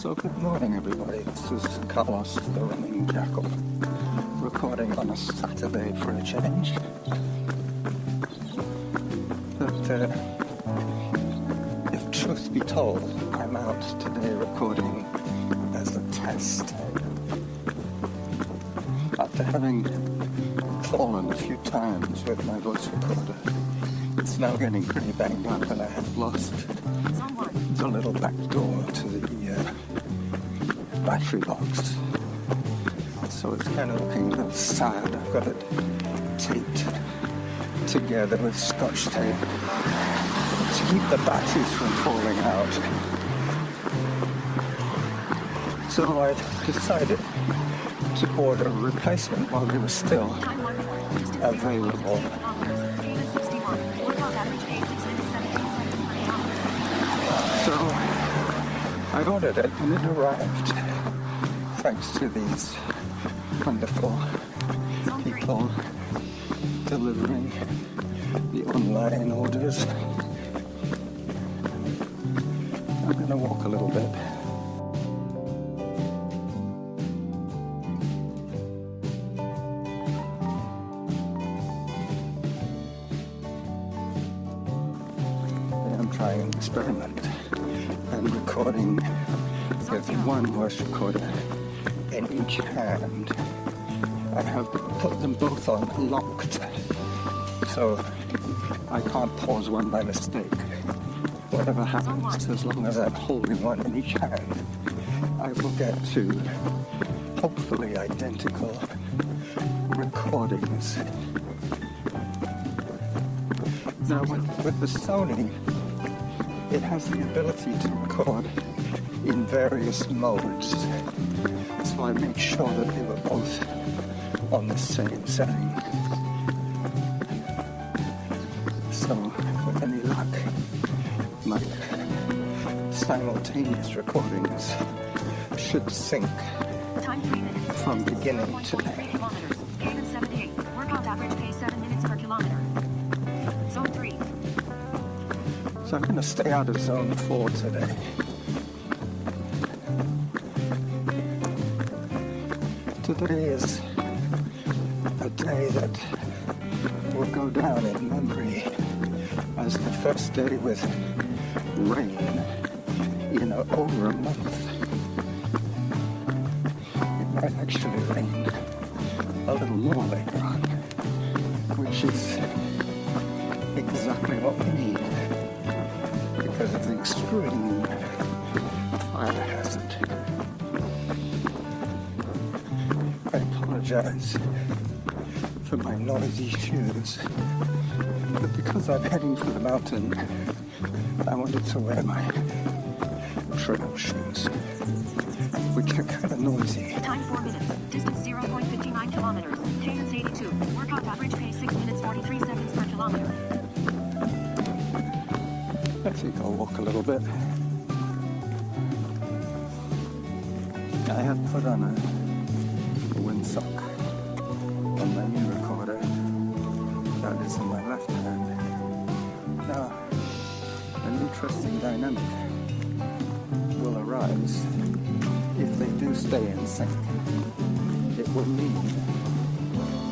So good morning everybody, this is Carlos the Running Jackal, recording on a Saturday for a change. But if truth be told, I'm out today recording as a test. After having fallen a few times with my voice recorder, it's now getting pretty banged up and I have lost the little back door to the battery box. So it's kind of looking a little sad. I've got it taped together with scotch tape to keep the batteries from falling out. So I decided to order a replacement while they were still available. So I ordered it and it arrived thanks to these wonderful people delivering the online orders. I'm going to walk a little bit. I'm trying an experiment. I'm recording with one voice recorder in each hand. I have put them both on locked, so I can't pause one by mistake. Whatever happens, as long as I'm holding one in each hand, I will get to hopefully identical recordings. Now with the Sony, it has the ability to record in various modes. So I made sure that they were both on the same setting. So with any luck, my simultaneous recordings should sync from beginning to end. Workout average pace 7 minutes per kilometer. Zone 3. So I'm going to stay out of zone 4 today. Today is a day that will go down in memory as the first day with rain in over a month. It might actually rain a little more later on, which is exactly what we need because of the extreme fire hazard. I apologize for my noisy shoes, but because I'm heading for the mountain, I wanted to wear my trail shoes, which are kind of noisy. Time 4 minutes, distance 0.59 kilometers, cadence 82, workout average pace 6 minutes 43 seconds per kilometer. I think I'll walk a little bit. I have put on a windsock on my new recorder that is in my left hand. Now, an interesting dynamic will arise if they do stay in sync. It will mean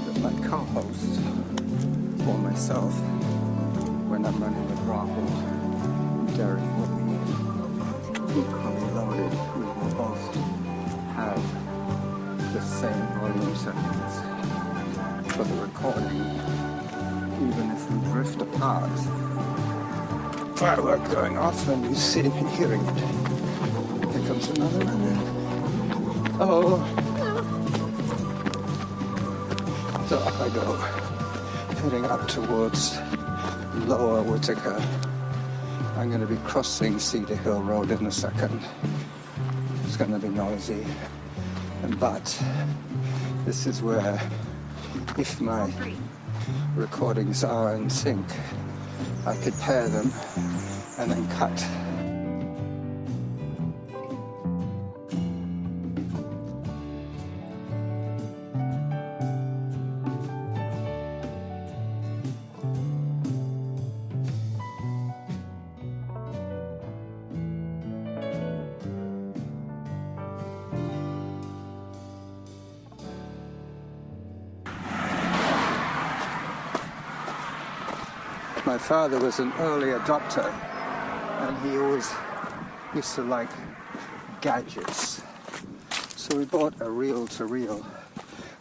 that my co-host or myself, when I'm running with Rahul, Derek will be equally loaded. We will both have the same volume settings for the recording, even if we drift apart. Firework going off and you see me hearing it. Here comes another one. Oh! So up I go, heading up towards Lower Whittaker. I'm going to be crossing Cedar Hill Road in a second. It's going to be noisy, but this is where, if my recordings are in sync, I could pair them and then cut. My father was an early adopter, and he always used to like gadgets. So we bought a reel-to-reel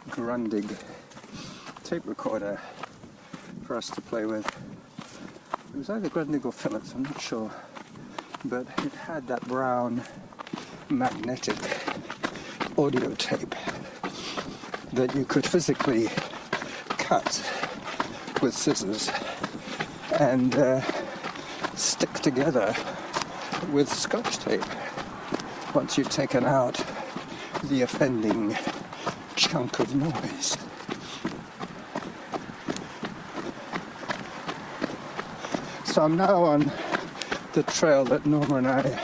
Grundig tape recorder for us to play with. It was either Grundig or Philips, I'm not sure, but it had that brown magnetic audio tape that you could physically cut with scissors and stick together with Scotch tape once you've taken out the offending chunk of noise. So I'm now on the trail that Norma and I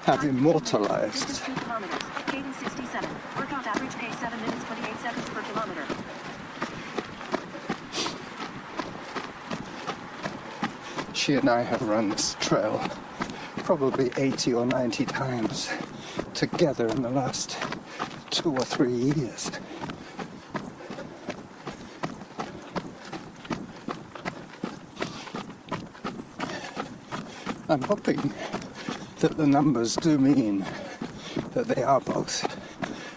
have immortalized. 2 kilometers. Cadence 67. Workout average pace 7 minutes 28 seconds per kilometer. She and I have run this trail probably 80 or 90 times together in the last 2 or 3 years. I'm hoping that the numbers do mean that they are both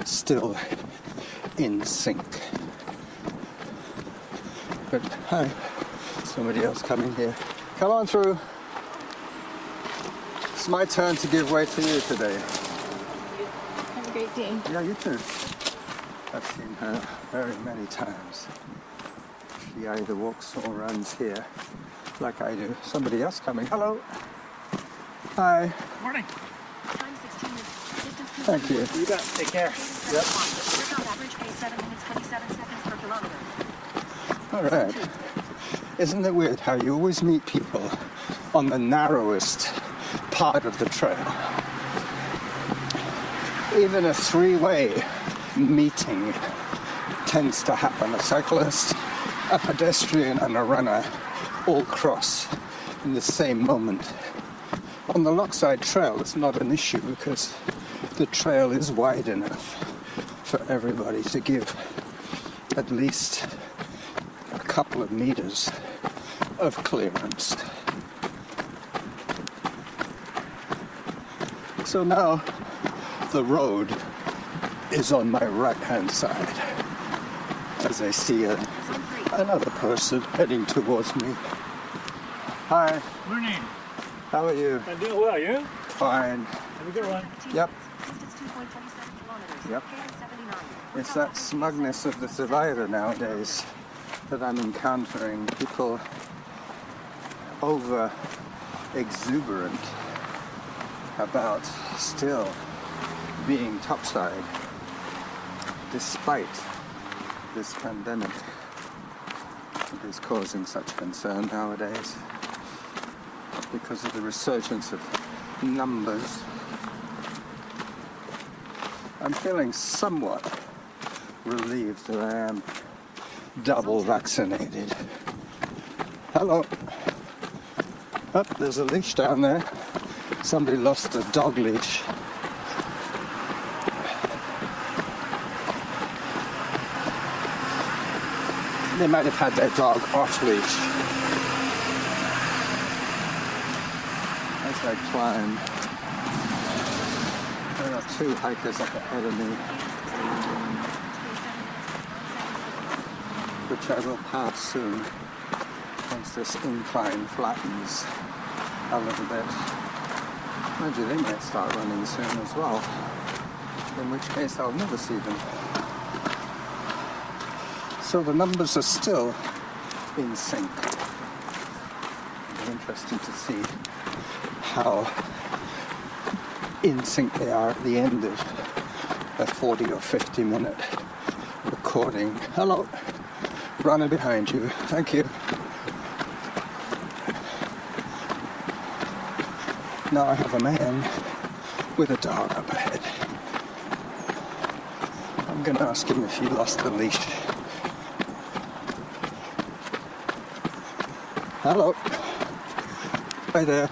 still in sync. But hi, somebody else coming here. Come on through. It's my turn to give way to you today. Have a great day. Yeah, you too. I've seen her very many times. She either walks or runs here, like I do. Somebody else coming. Hello. Hi. Morning. Time 16 minutes. Distance 2 Thank you. You bet. Take care. Yep. Workout average pace 7 minutes 27 seconds per kilometer. All right. Isn't it weird how you always meet people on the narrowest part of the trail? Even a three-way meeting tends to happen. A cyclist, a pedestrian, and a runner all cross in the same moment. On the Lockside Trail, it's not an issue because the trail is wide enough for everybody to give at least a couple of meters of clearance. So now the road is on my right-hand side as I see another person heading towards me. Hi, Morning. how are you? I'm doing well. You? Fine. Have a good one. Yep. Distance 2.27 kilometers. Yep. Cadence 79. It's that smugness of the survivor nowadays that I'm encountering. People over exuberant about still being topside despite this pandemic that is causing such concern nowadays because of the resurgence of numbers. I'm feeling somewhat relieved that I am double vaccinated. Hello. Oh, there's a leash down there. Somebody lost a dog leash. They might have had their dog off leash. As I climb, there are 2 hikers up ahead of me, which I will pass soon once this incline flattens a little bit. Mind you, they might start running soon as well, in which case I'll never see them. So the numbers are still in sync. It'll be interesting to see how in sync they are at the end of a 40 or 50 minute recording. Hello, runner behind you. Thank you. Now I have a man with a dog up ahead. I'm going to ask him if he lost the leash. Hello. Hi there.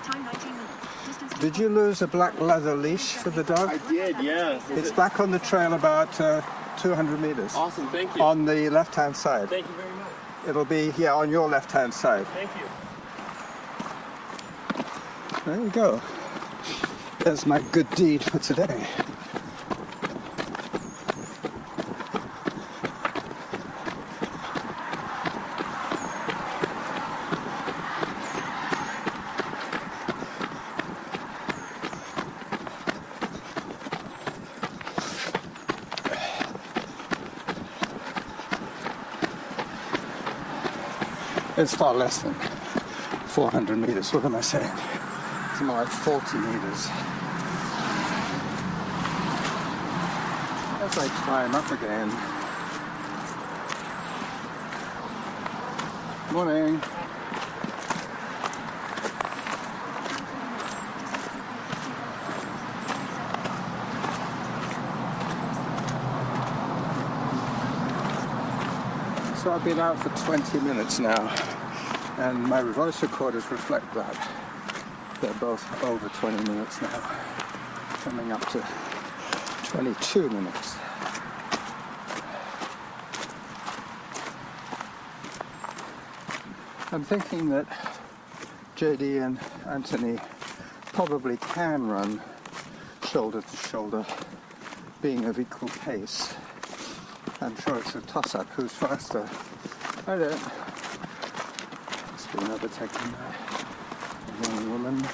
Time 19 minutes. Distance Did you lose a black leather leash for the dog? I did, yeah. It's back on the trail about 200 meters. Awesome, thank you. On the left-hand side. Thank you very much. It'll be here on your left-hand side. Thank you. There you go. There's my good deed for today. It's far less than 400 meters. What am I saying? It's more like 40 meters. As I climb up again. Morning. So I've been out for 20 minutes now, and my voice recorders reflect that. They're both over 20 minutes now, coming up to 22 minutes. I'm thinking that JD and Anthony probably can run shoulder to shoulder, being of equal pace. I'm sure it's a toss-up who's faster. I don't. It's been overtaken by a young woman.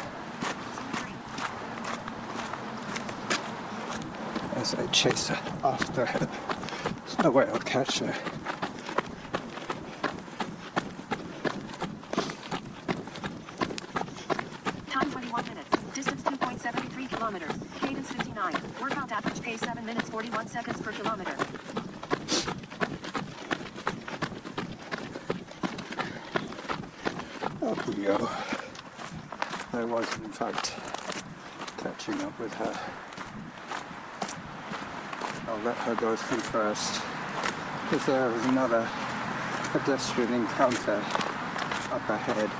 As I chase her after her. There's no way I'll catch her. Time 21 minutes. Distance 2.73 kilometers. Cadence 59. Workout average pace 7 minutes 41 seconds per kilometer. Up we go. I was in fact catching up with her. I'll let her go through first, because there is another pedestrian encounter up ahead.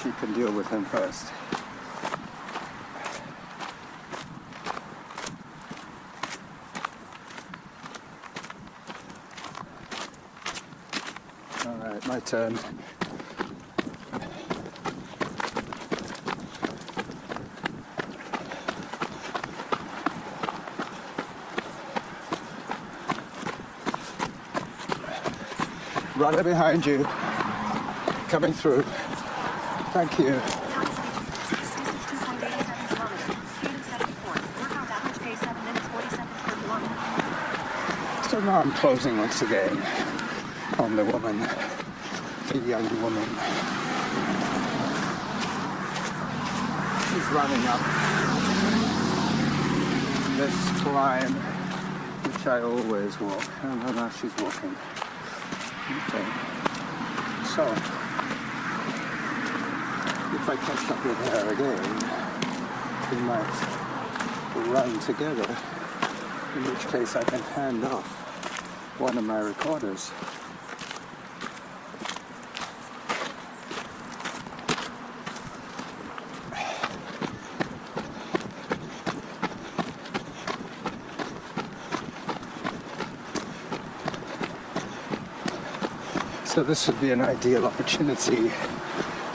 She can deal with him first. All right, my turn. Right behind you, coming through. Thank you. Time 22. Distance 2.87 kilometers. Cadence 74. Workout average pace 7 minutes 40 seconds per kilometer. So now I'm closing once again on the woman, the young woman. She's running up this climb, which I always walk, and now she's walking. Okay. So, if I catch up with her again, we might run together, in which case I can hand off one of my recorders. So this would be an ideal opportunity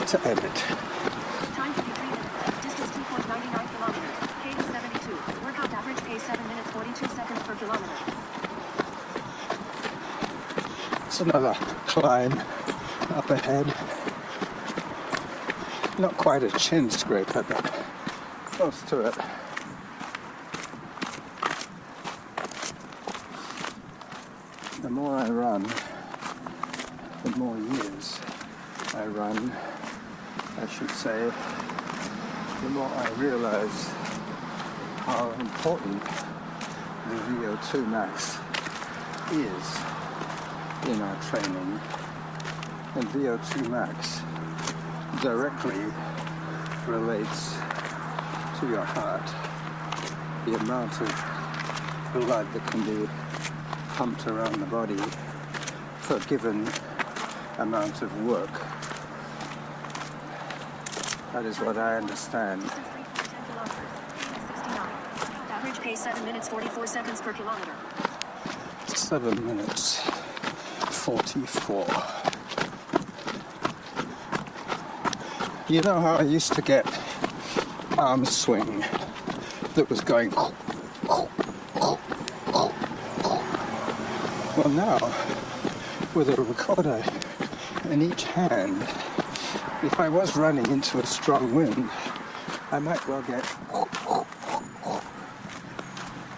to edit. Time 53 minutes. Distance 2.99 kilometers. Cadence 72. Workout average pace 7 minutes 42 seconds per kilometer. It's another climb up ahead. Not quite a chin scraper, but close to it. The more I run, the more years I run, I should say, the more I realize how important the VO2 max is in our training. And VO2 max directly relates to your heart, the amount of blood that can be pumped around the body for a given amount of work. That is what I understand. 10 kilometers. Cadence 69. Workout average pace 7 minutes 44 seconds per kilometer. 7 minutes, 44. You know how I used to get arm swing that was going. Well, now with a recorder in each hand, if I was running into a strong wind, I might well get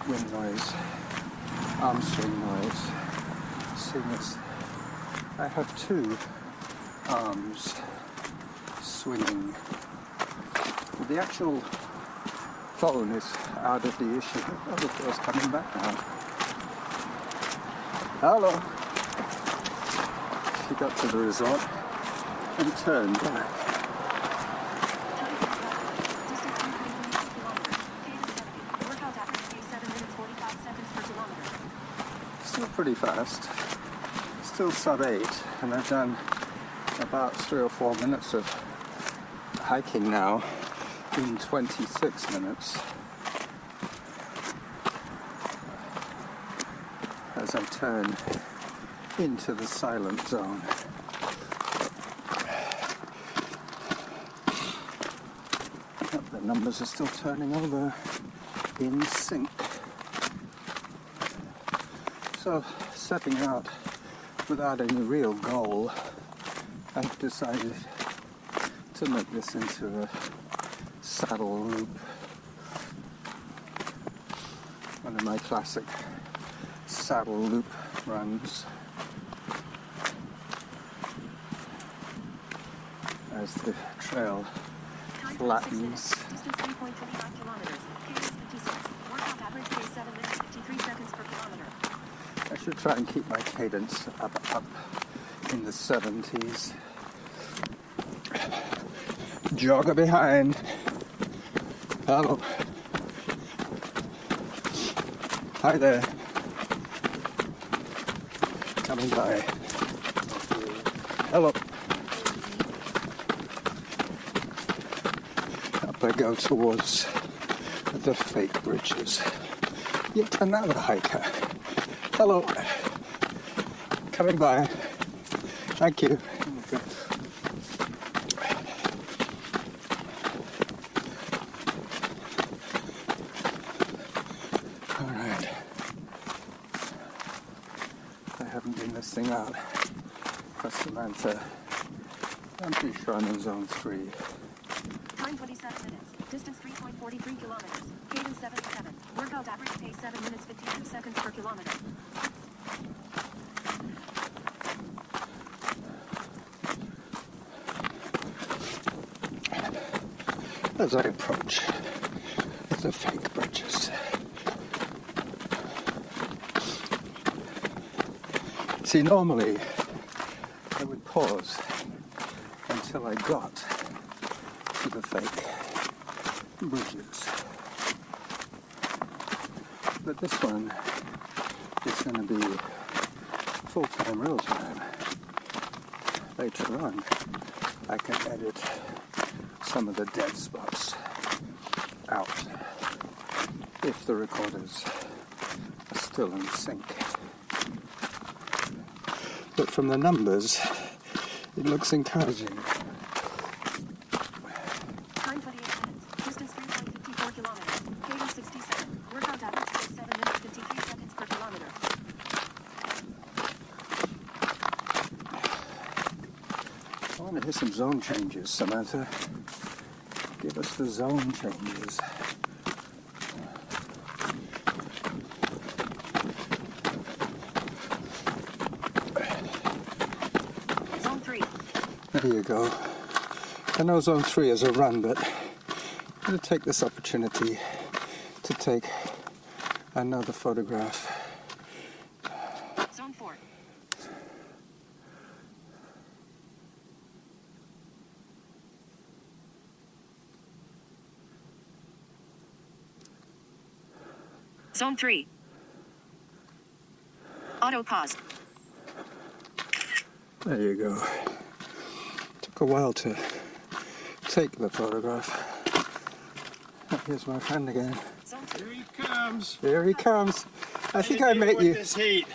wind noise, arm swing noise, seeing as I have two arms swinging. The actual phone is out of the issue. Oh, the girl's coming back now. Hello. She got to the resort and turned back. Still pretty fast. Still sub 8, and I've done about 3 or 4 minutes of hiking now in 26 minutes. As I turn into the silent zone. The numbers are still turning over in sync. So, setting out without any real goal, I've decided to make this into a saddle loop. One of my classic saddle loop runs. As the trail flattens. Distance 3.25 kilometers. Cadence 56. Workout average pace 7 minutes 53 seconds per kilometer. I should try and keep my cadence up in the 70s. Jogger behind. Hello. Hi there. Coming by. Hello. Up I go towards the fake bridges. Yet another hiker. Hello. Coming by. Thank you. Alright. I haven't been listing out for Samantha. I'm pretty sure I'm in zone 3. Time 27 minutes. Distance 3.43 kilometers. Cadence 77. Workout average pace 7 minutes 52 seconds per kilometer. As I approach the fake bridges. See, normally I would pause until I got to the fake bridges. But this one is going to be full-time real time. Later on, I can edit some of the dead spots out if the recorders are still in sync. But from the numbers, it looks encouraging. Time 28 minutes. Distance 3.54 kilometers. Cadence 67. Workout average pace 7 minutes 53 seconds per kilometer. I want to hear some zone changes, Samantha. Give us the zone changes. Zone 3. There you go. I know zone 3 is a run, but I'm going to take this opportunity to take another photograph. Zone 4. Zone 3. Auto pause. There you go. Took a while to take the photograph. Oh, here's my friend again. Zone 2. Here he comes. Here he comes. I think I Hit met with you. this heat.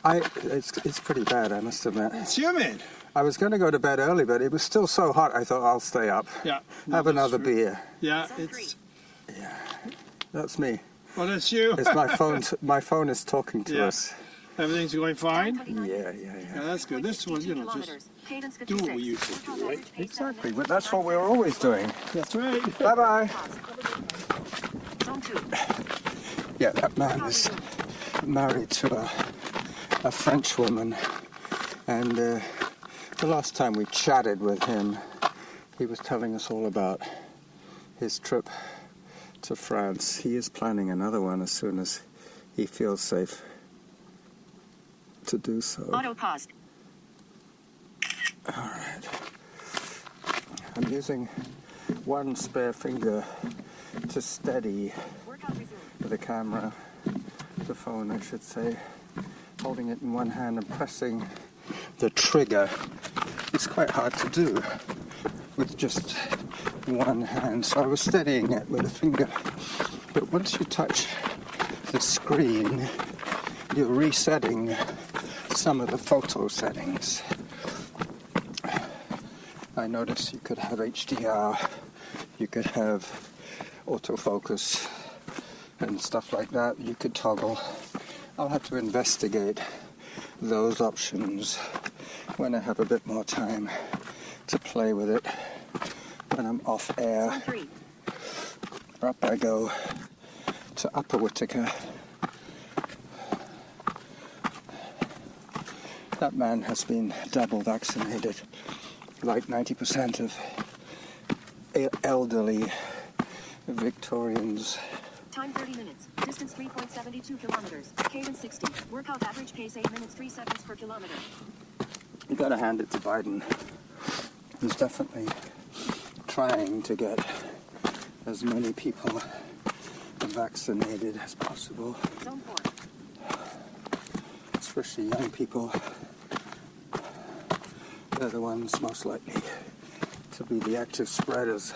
It's pretty bad, I must admit. It's humid. I was going to go to bed early, but it was still so hot. I thought I'll stay up. Yeah. Have another beer. Yeah, it's. That's me. Well, that's you. It's my phone. My phone is talking to Yeah. us. Everything's going fine. Yeah. Yeah, that's good. This was, you know, just Cadence do what we 56. used to do, right? Exactly. But that's what we're always doing. That's right. Bye bye. Zone 2. Yeah, that man is married to a French woman, and the last time we chatted with him, he was telling us all about his trip to France. He is planning another one as soon as he feels safe to do so. Auto paused. All right. I'm using one spare finger to steady Workout resumed. the camera, the phone I should say, holding it in one hand and pressing the trigger. It's quite hard to do with just one hand, so I was steadying it with a finger. But once you touch the screen, you're resetting some of the photo settings. I noticed you could have HDR, you could have autofocus and stuff like that. You could toggle. I'll have to investigate those options when I have a bit more time to play with it. When I'm off air, Zone 3. up I go to Upper Whittaker. That man has been double vaccinated, like 90% of elderly Victorians. Time 30 minutes. Distance 3.72 kilometers. Cadence 60. Workout average pace 8 minutes 3 seconds per kilometer. You gotta hand it to Biden. He's definitely trying to get as many people vaccinated as possible, Zone 4. especially young people. They're the ones most likely to be the active spreaders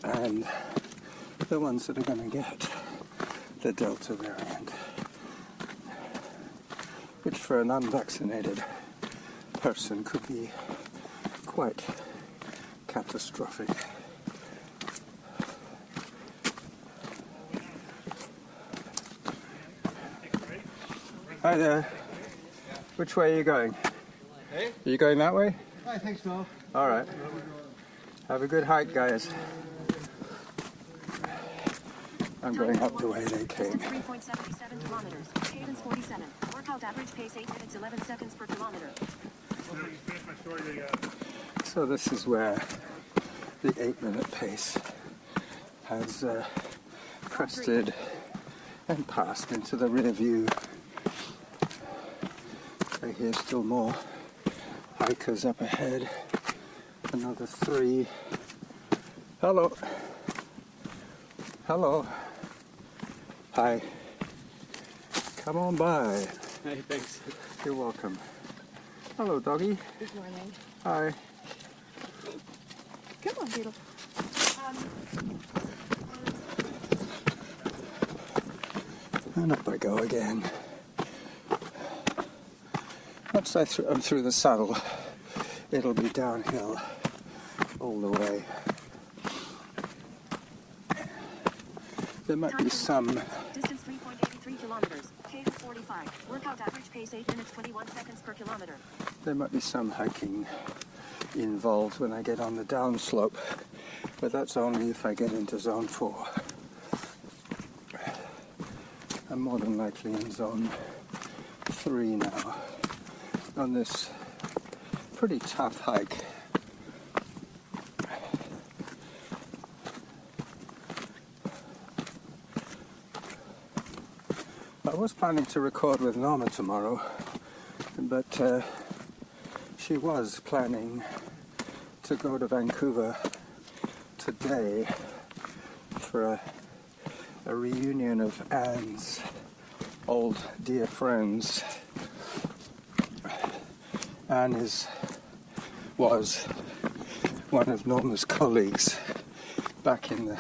and the ones that are going to get the Delta variant, which for an unvaccinated person could be quite catastrophic. Hi there. Which way are you going? Hey? Are you going that way? I think so. All right. Have a good hike, guys. I'm going up the way they came. Distance 3.77 kilometers. Cadence 47. Workout average pace 8 minutes 11 seconds per kilometer. So this is where the 8-minute pace has crested and passed into the rear view. I hear still more hikers up ahead. Another 3. Hello. Hello. Hi. Come on by. Hey, thanks. You're welcome. Hello, doggy. Good morning. Hi. Come on, Beetle. And up I go again. Once I'm through the saddle, it'll be downhill all the way. There might be some. Distance 3.83 kilometers. Cadence 45. Workout average pace 8 minutes 21 seconds per kilometer. There might be some hiking involved when I get on the downslope, but that's only if I get into zone 4. I'm more than likely in zone 3 now on this pretty tough hike. I was planning to record with Norma tomorrow, but she was planning to go to Vancouver today for a reunion of Anne's old dear friends. Anne was one of Norma's colleagues back in the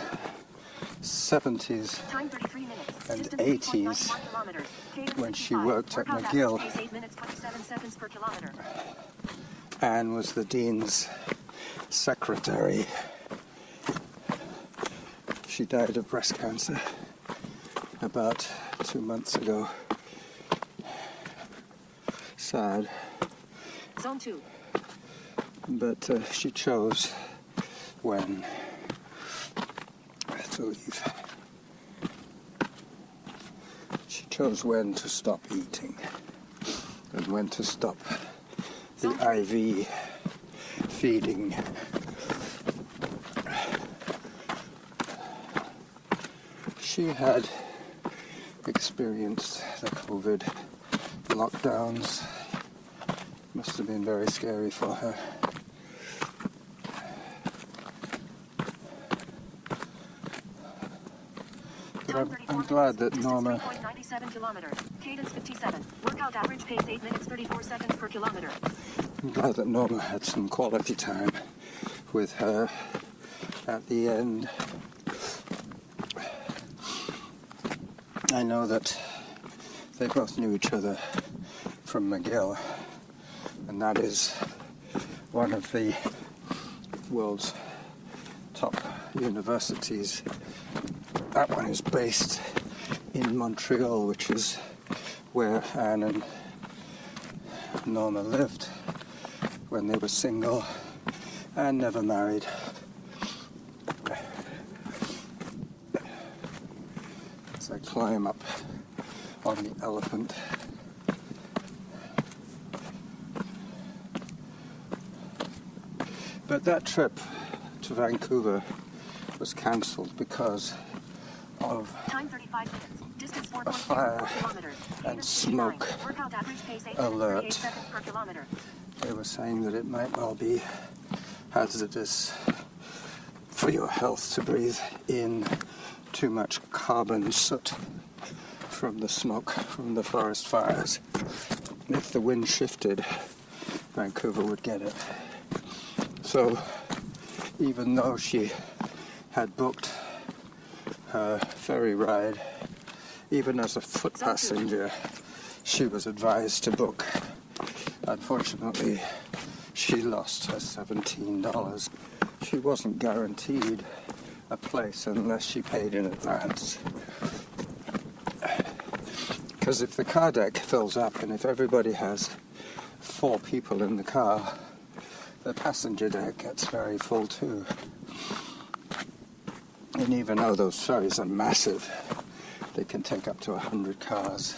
70s Time 33 minutes. and Distance 80s 3.91 kilometers. Cadence when she 55. worked at Workout McGill. average pace 8 minutes 27 seconds per kilometer. Anne was the dean's secretary. She died of breast cancer about 2 months ago. Sad, Zone 2. but she chose when to leave. She chose when to stop eating and when to stop the IV feeding. She had experienced the COVID lockdowns. Must have been very scary for her. But I'm glad that Norma 3.97 kilometers. Cadence 57. Workout average pace 8 minutes 34 seconds per kilometer. I'm glad that Norma had some quality time with her at the end. I know that they both knew each other from McGill, and that is one of the world's top universities. That one is based in Montreal, which is where Anne and Norma lived when they were single and never married. As I climb up on the elephant, but that trip to Vancouver was cancelled because of Time 35 minutes. Distance a fire 4.4 kilometers. and Cadence 59. smoke Workout average pace 8 alert. minutes 38 seconds per kilometer. They were saying that it might well be hazardous for your health to breathe in too much carbon soot from the smoke from the forest fires. If the wind shifted, Vancouver would get it. So even though she had booked her ferry ride, even as a foot passenger, she was advised to book. Unfortunately, she lost her $17. She wasn't guaranteed a place unless she paid in advance. Because if the car deck fills up and if everybody has 4 people in the car, the passenger deck gets very full too. And even though those ferries are massive, they can take up to 100 cars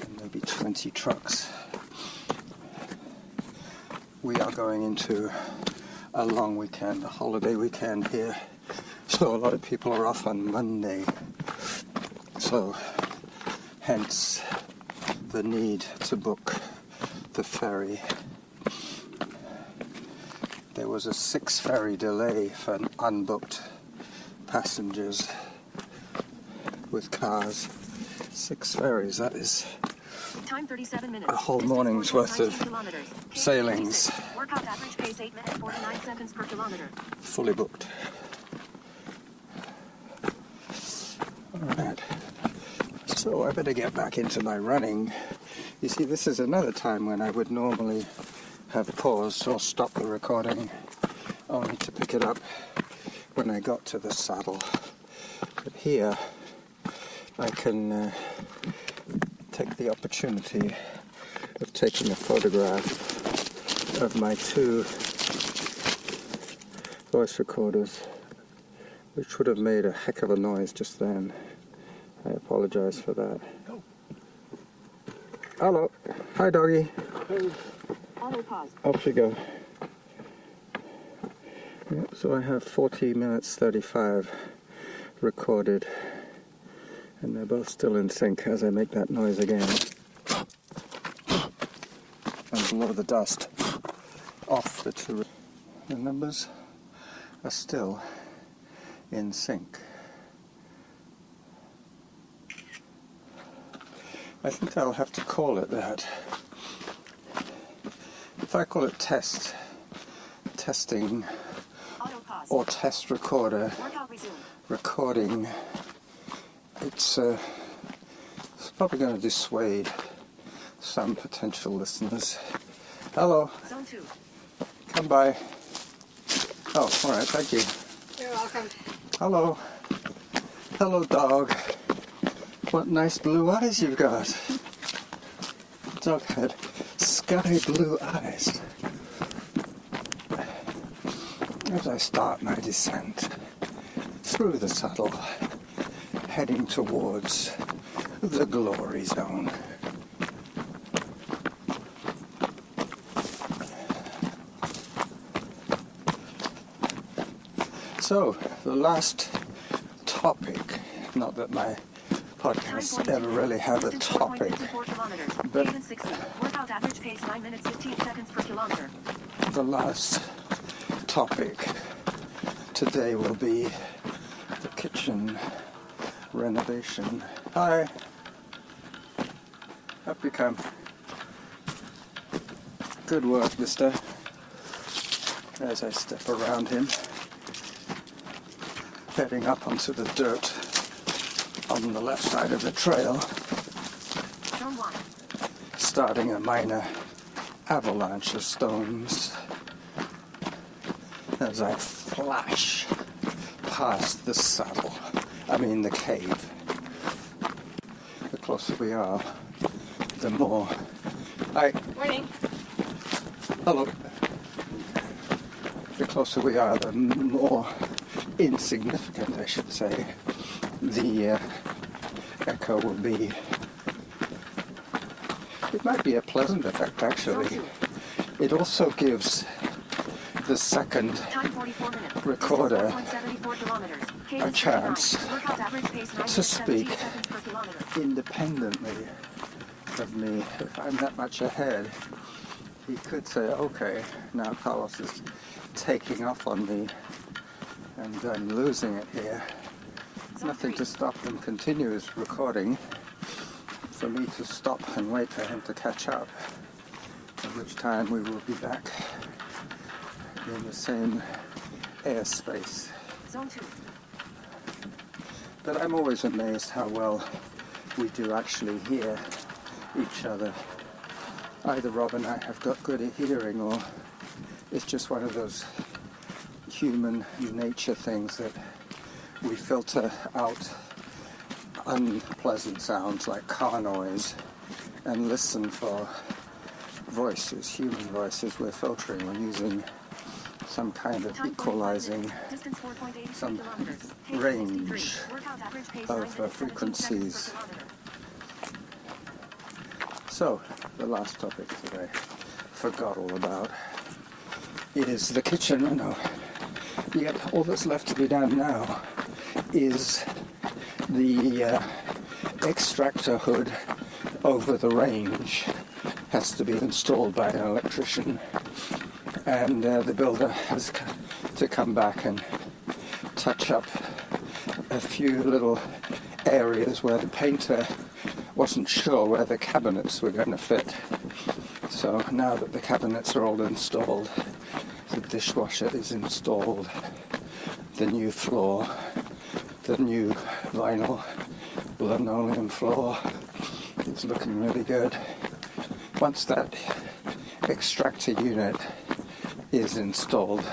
and maybe 20 trucks. We are going into a long weekend, a holiday weekend here. So a lot of people are off on Monday. So hence the need to book the ferry. There was a 6 ferry delay for unbooked passengers with cars. 6 ferries, that is Time 37 minutes. a whole Distance morning's worth of 4.19 kilometers. Cadence sailings 56. Workout average pace 8 minutes 49 seconds per kilometer. fully booked. Alright, so I better get back into my running. You see, this is another time when I would normally have paused or stopped the recording, only to pick it up when I got to the saddle. But here I can take the opportunity of taking a photograph of my 2 voice recorders, which would have made a heck of a noise just then. I apologize for that. Hello. Hi, doggy. Auto pause. Off you go. Yep, so I have 40 minutes 35 recorded, and they're both still in sync as I make that noise again and blow the dust off the 2. The numbers are still in sync. I think I'll have to call it that. If I call it testing Auto pause. or test recorder, Workout resume. recording, it's probably going to dissuade some potential listeners. Hello, Zone 2. come by. Oh, all right, thank you. You're welcome. Hello. Hello, dog. What nice blue eyes you've got. Dog had sky blue eyes. As I start my descent through the saddle, heading towards the glory zone. So, the last topic, not that my podcasts ever really have a topic, but Workout average pace 9 minutes 15 seconds per kilometer. the last topic today will be the kitchen renovation. Hi. Up you come. Good work, mister. As I step around him, heading up onto the dirt on the left side of the trail, Zone 1. starting a minor avalanche of stones as I flash past the saddle, the cave. The closer we are, the more Morning. Hello. The closer we are, the more insignificant, I should say, the echo will be. It might be a pleasant effect, actually. It also gives the second Time 44 minutes. recorder 4.74 kilometers. a chance Workout average pace 9 to minutes 17 speak seconds per kilometer. independently of me. If I'm that much ahead, he could say, okay, now Carlos is taking off on me and I'm losing it here. Nothing to stop him continue his recording, for me to stop and wait for him to catch up, at which time we will be back in the same airspace. Zone 2. But I'm always amazed how well we do actually hear each other. Either Rob and I have got good hearing, or it's just one of those human nature things that we filter out unpleasant sounds like car noise and listen for voices, human voices. We're filtering, we're using some kind of equalizing, Distance 4.83 some kilometers. range Workout average pace 9 of minutes 17 frequencies. seconds per kilometer. So, the last topic that I forgot all about is the kitchen. No. Yep, all that's left to be done now is the extractor hood over the range has to be installed by an electrician, and the builder has to come back and touch up a few little areas where the painter wasn't sure where the cabinets were going to fit. So now that the cabinets are all installed, the dishwasher is installed, the new floor, the new vinyl linoleum floor is looking really good. Once that extractor unit is installed,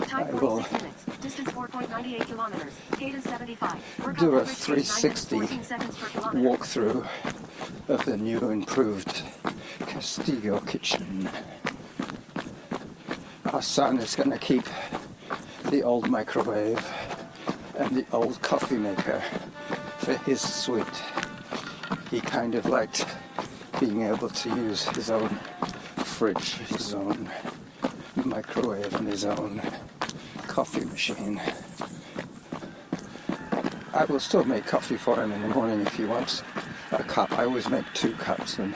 I Time will 46 minutes. Distance 4.98 kilometers. Cadence 75. Workout do a average pace 9 minutes 360 14 seconds per kilometer. walkthrough of the new improved Castillo kitchen. Our son is going to keep the old microwave and the old coffee maker for his suite. He kind of liked being able to use his own fridge, his own microwave, and his own coffee machine. I will still make coffee for him in the morning if he wants a cup. I always make 2 cups and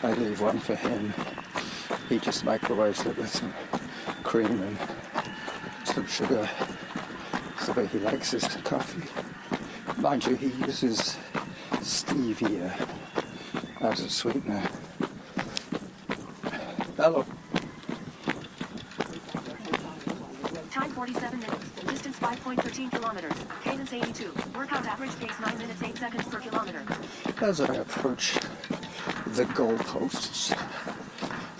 I leave one for him. He just microwaves it with some cream and some sugar. It's the way he likes his coffee. Mind you, he uses stevia as a sweetener. Hello. Time 47 minutes. Distance 5.13 kilometers. Cadence 82. Workout average pace 9 minutes 8 seconds per kilometer. As I approach the goalposts,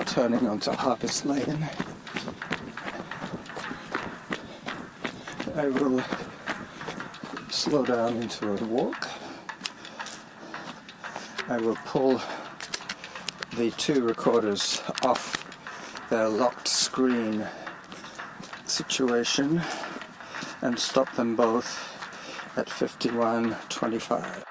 turning onto Harvest Lane, I will slow down into a walk. I will pull the two recorders off their locked screen situation and stop them both at 51:25.